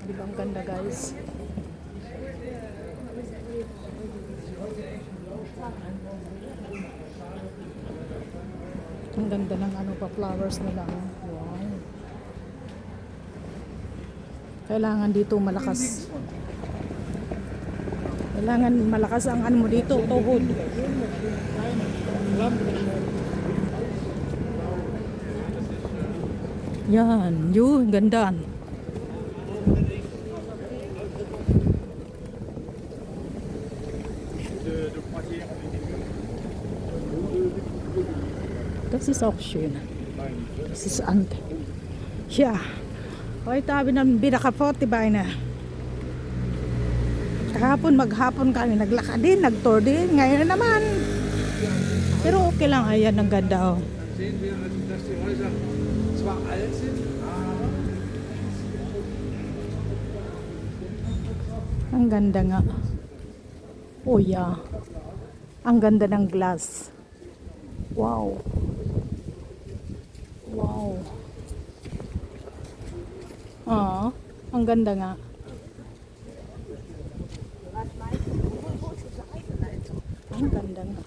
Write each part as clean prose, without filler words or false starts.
Di ba ang ganda, guys? Ang ganda ng ano pa, flowers nila. Wow. Kailangan dito malakas. Kailangan malakas ang ano mo dito, tuhod. Yan, yun, ganda. Das ist auch schön. Das ist ante. Ja. Heute habe ich ng binakapot, diba na? Kahapon, maghapon kami naglakad din, nag-tour din. Ngayon naman. Pero okay lang, ayan, ang ganda, oh. Ang ganda nga. Oh yeah. Ang ganda ng glass. Wow. Wow. Ang ganda nga. Ang ganda nga.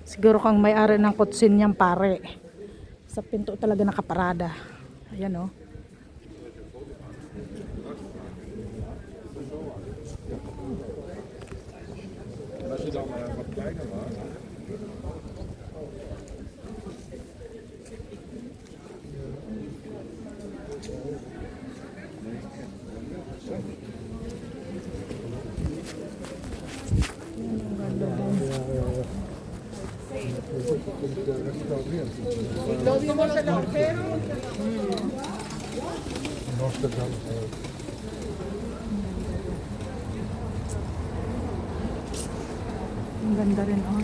Siguro kang may-ari ng kutsin niyang pare. Sa pinto talaga nakaparada. Ayan, oh. Ang ganda rin, oh.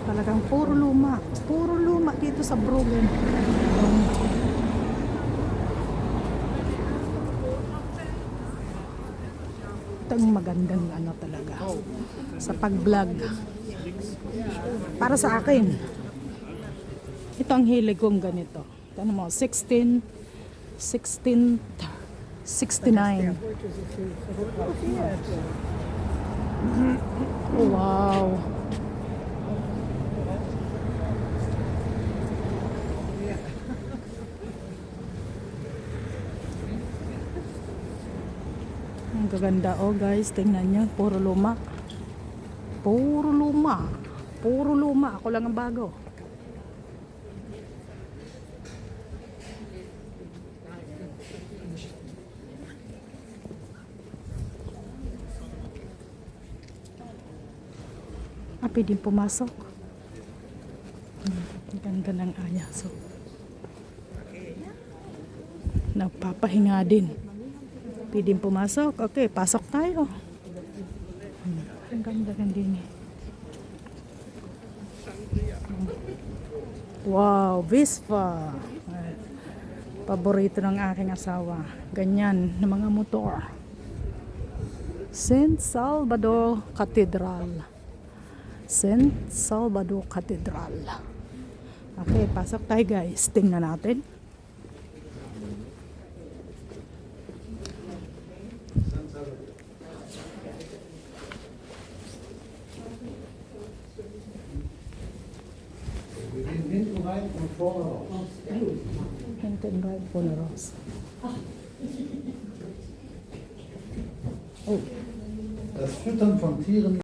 Talagang puro luma. Puro luma dito sa Brooklyn. Ito ang magandang ano talaga sa pag-vlog. Para sa akin. Ito ang hilig kong ganito. Ano mo, 69. Oh, wow. Ang gaganda, oh guys, tingnan nyo, puro luma. Puro luma. Puro luma, ako lang ang bago. Pwedeng pumasok. Ang ganda ng ayaso. Nagpapahinga din. Pwedeng pumasok. Okay, pasok tayo. Ang ganda ng din. Wow, Vespa. Paborito ng aking asawa. Ganyan na mga motor. St. Salvador Cathedral. St. Salvador Cathedral. Okay, pasok tayo guys. Tingnan natin. Hinten rein und vorne raus. Hinten rein, vorne raus. Oh. Das Füttern von Tieren